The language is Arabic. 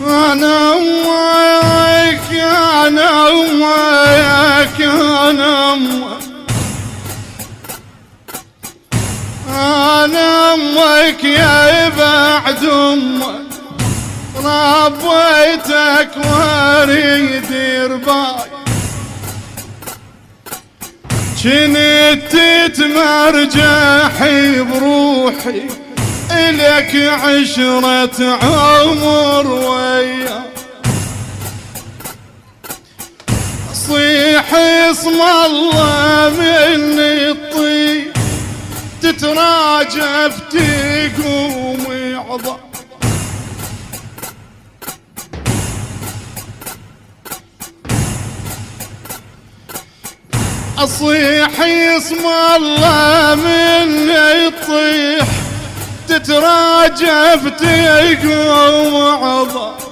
أنا أمك أنا أمك أنا أمك أنا أمك يا بعد أمك ربيتك واريد رباي كنت تتمرجحي بروحي إلك عشرة عمر ويا صيح اسم الله مني الطيب تتراجف تقوم عظام أصيح اسم الله مني يطيح تتراجف تقوم عظام